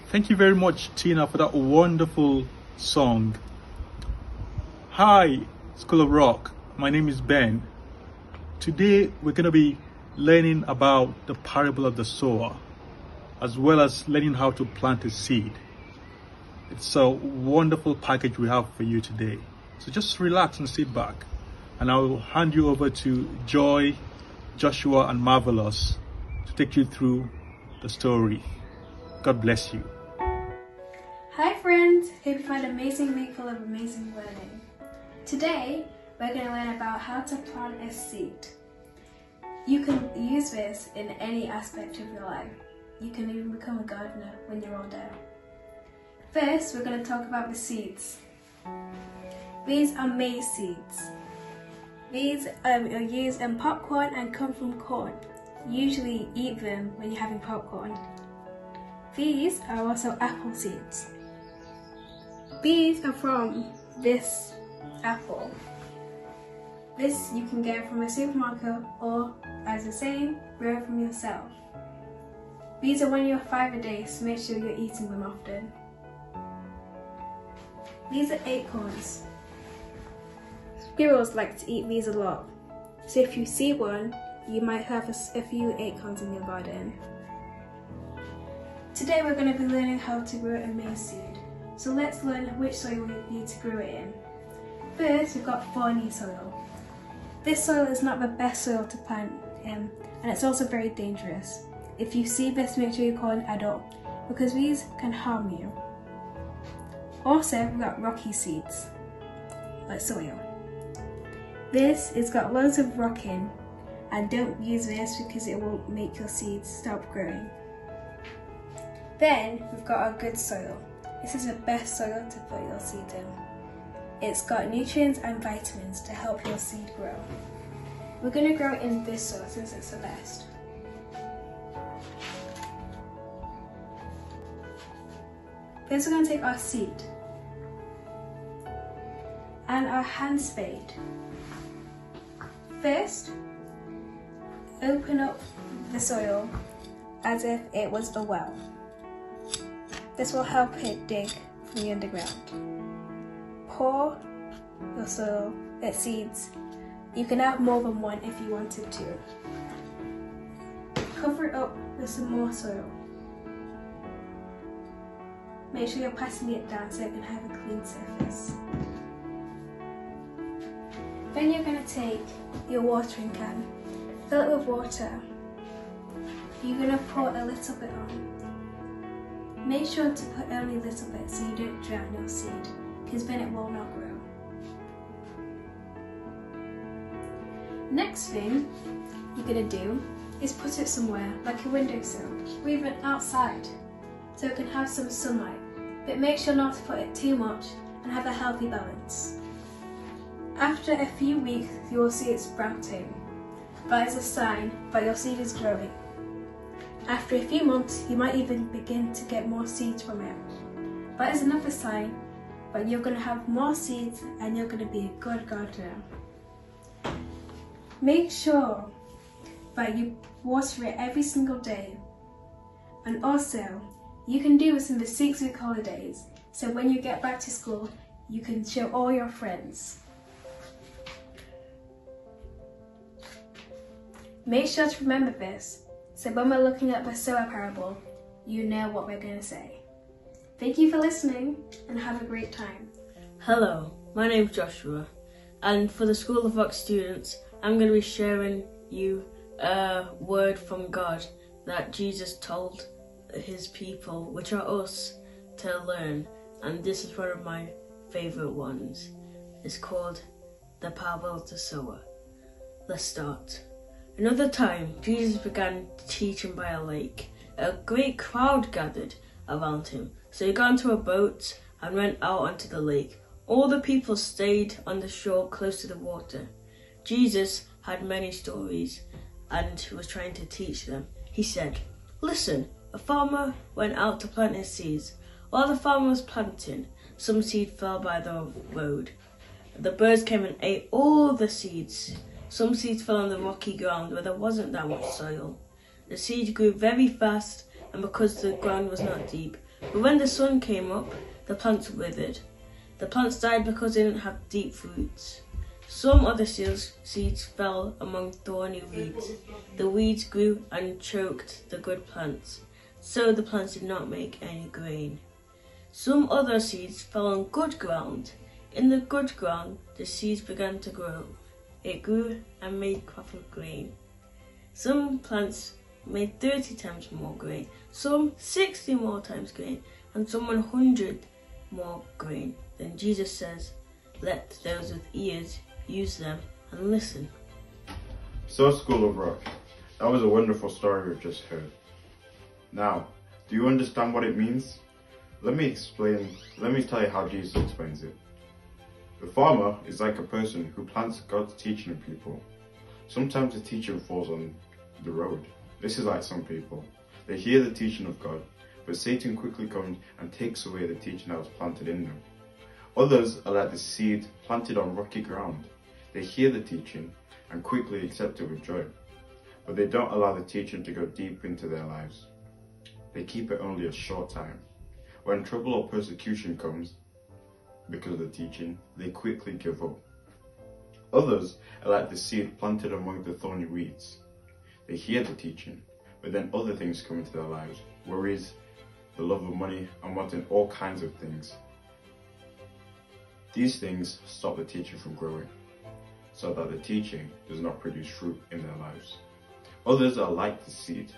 Thank you very much, Tina, for that wonderful song. Hi, School of Rock. My name is Ben. Today, we're going to be learning about the parable of the sower, as well as learning how to plant a seed. It's a wonderful package we have for you today. So just relax and sit back, and I will hand you over to Joy, Joshua, and Marvelous to take you through the story. God bless you. Hi friends, hope you find an amazing week full of amazing learning. Today, we're going to learn about how to plant a seed. You can use this in any aspect of your life. You can even become a gardener when you're older. First, we're going to talk about the seeds. These are maize seeds. These are used in popcorn and come from corn. Usually eat them when you're having popcorn. These are also apple seeds. These are from this apple. This you can get from a supermarket or, as the saying, grow from yourself. These are when you're 5 a day, so make sure you're eating them often. These are acorns. Squirrels like to eat these a lot, so if you see one, you might have a few acorns in your garden. Today we're going to be learning how to grow a maize seed. So let's learn which soil we need to grow it in. First, we've got thorny soil. This soil is not the best soil to plant in, and it's also very dangerous. If you see this, make sure you call an adult, because these can harm you. Also, we've got rocky seeds, like soil. This has got loads of rock in, and don't use this because it will make your seeds stop growing. Then, we've got our good soil. This is the best soil to put your seed in. It's got nutrients and vitamins to help your seed grow. We're going to grow it in this soil since it's the best. First we're going to take our seed and our hand spade. First, open up the soil as if it was a well. This will help it dig from the underground. Pour your soil, seeds. You can have more than one if you wanted to. Cover it up with some more soil. Make sure you're passing it down so it can have a clean surface. Then you're going to take your watering can, fill it with water. You're going to pour a little bit on. Make sure to put only a little bit so you don't drown your seed, because then it will not grow. Next thing you're going to do is put it somewhere, like a windowsill, or even outside, so it can have some sunlight. But make sure not to put it too much and have a healthy balance. After a few weeks, you will see it sprouting. That is a sign that your seed is growing. After a few months, you might even begin to get more seeds from it. That is another sign that you're going to have more seeds and you're going to be a good gardener. Make sure that you water it every single day. And also, you can do this in the 6-week holidays, so when you get back to school, you can show all your friends. Make sure to remember this, so when we're looking at the sower parable, you know what we're going to say. Thank you for listening, and have a great time. Hello, my name's Joshua, and for the School of Rock students, I'm going to be sharing you a word from God that Jesus told his people, which are us, to learn, and this is one of my favourite ones. It's called the parable of the sower. Let's start. Another time, Jesus began teaching by a lake. A great crowd gathered around him, so he got into a boat and went out onto the lake. All the people stayed on the shore close to the water. Jesus had many stories and was trying to teach them. He said, "Listen, a farmer went out to plant his seeds. While the farmer was planting, some seed fell by the road. The birds came and ate all the seeds. Some seeds fell on the rocky ground where there wasn't that much soil. The seed grew very fast, and because the ground was not deep, But when the sun came up, the plants withered. The plants died because they didn't have deep roots. Some other seeds fell among thorny weeds. The weeds grew and choked the good plants, so the plants did not make any grain. Some other seeds fell on good ground. In the good ground, the seeds began to grow. It grew and made crop of grain. Some plants made 30 times more grain, some 60 more times grain, and some 100 more grain. Then Jesus says, "Let those with ears use them and listen." So, School of Rock, that was a wonderful story we've just heard. Now, do you understand what it means? Let me tell you how Jesus explains it. The farmer is like a person who plants God's teaching in people. Sometimes the teaching falls on the road. This is like some people. They hear the teaching of God, but Satan quickly comes and takes away the teaching that was planted in them. Others are like the seed planted on rocky ground. They hear the teaching and quickly accept it with joy, but they don't allow the teaching to go deep into their lives. They keep it only a short time. When trouble or persecution comes because of the teaching, they quickly give up. Others are like the seed planted among the thorny weeds. They hear the teaching, but then other things come into their lives. Worries, the love of money, and wanting all kinds of things. These things stop the teaching from growing, so that the teaching does not produce fruit in their lives. Others are like the seed,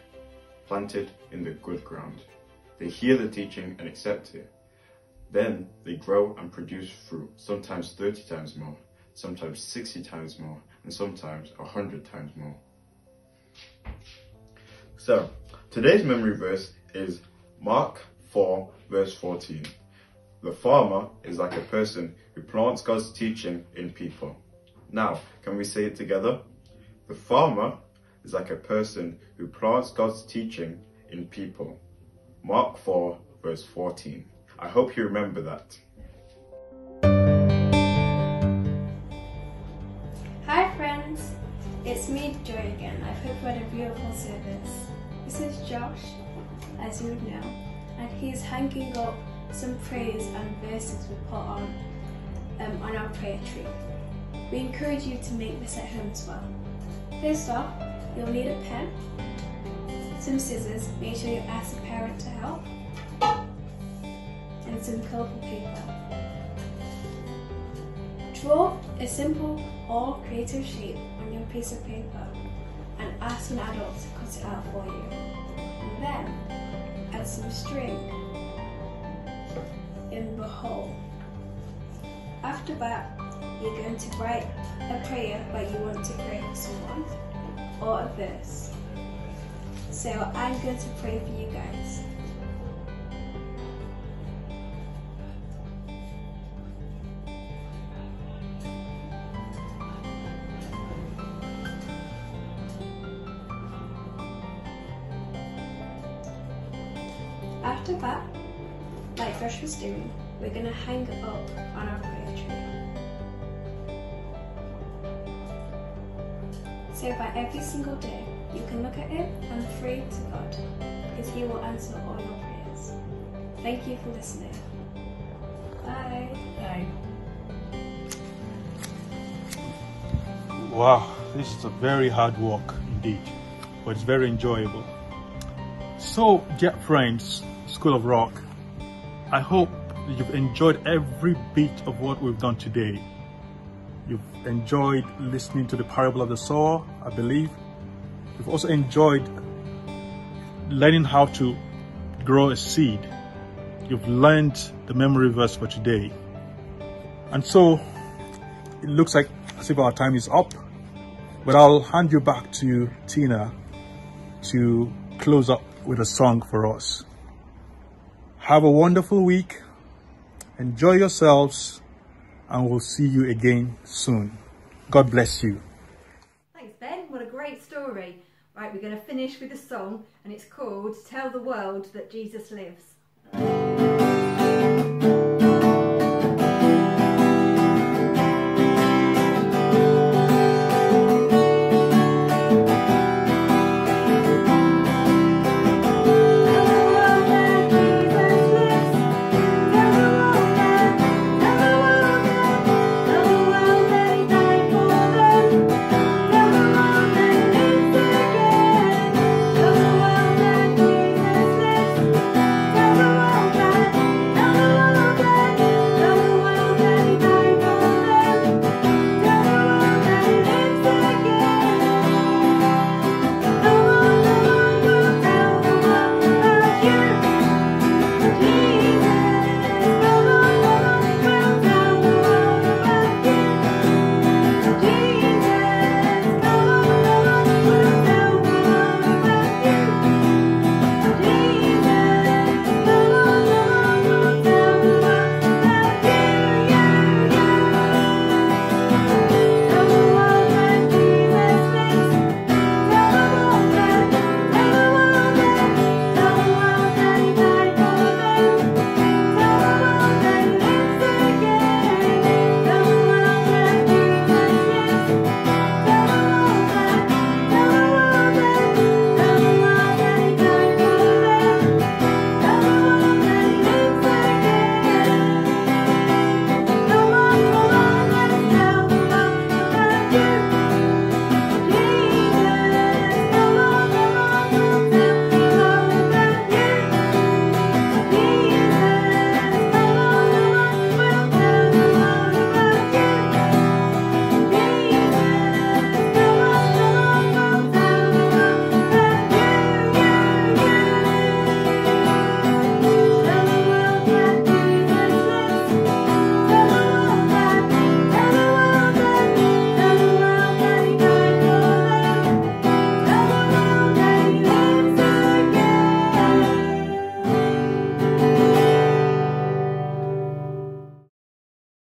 planted in the good ground. They hear the teaching and accept it. Then they grow and produce fruit, sometimes 30 times more, sometimes 60 times more, and sometimes 100 times more. So, today's memory verse is Mark 4 verse 14. The farmer is like a person who plants God's teaching in people. Now, can we say it together? The farmer is like a person who plants God's teaching in people. Mark 4 verse 14. I hope you remember that. Hi friends, it's me Joy again. I hope you had a beautiful service. This is Josh, as you would know, and he's hanging up some prayers and verses we put on our prayer tree. We encourage you to make this at home as well. First off, you'll need a pen, some scissors, make sure you ask a parent to help, and some colourful paper. Draw a simple or creative shape on your piece of paper and ask an adult to cut it out for you. And then add some string in the hole. After that, you're going to write a prayer that you want to pray for someone or a verse. So I'm going to pray for you guys. After that, like Josh was doing, we're going to hang it up on our prayer tree. So by every single day, you can look at it and pray to God, because He will answer all your prayers. Thank you for listening. Bye. Bye. Wow, this is a very hard work indeed, but it's very enjoyable. So, dear friends, School of Rock, I hope you've enjoyed every bit of what we've done today. You've enjoyed listening to the parable of the sower, I believe. You've also enjoyed learning how to grow a seed. You've learned the memory verse for today. And so, it looks like as if our time is up, but I'll hand you back to Tina to close up with a song for us. Have a wonderful week, enjoy yourselves, and we'll see you again soon. God bless you. Thanks, Ben. What a great story. Right, we're going to finish with a song, and it's called Tell the World That Jesus Lives.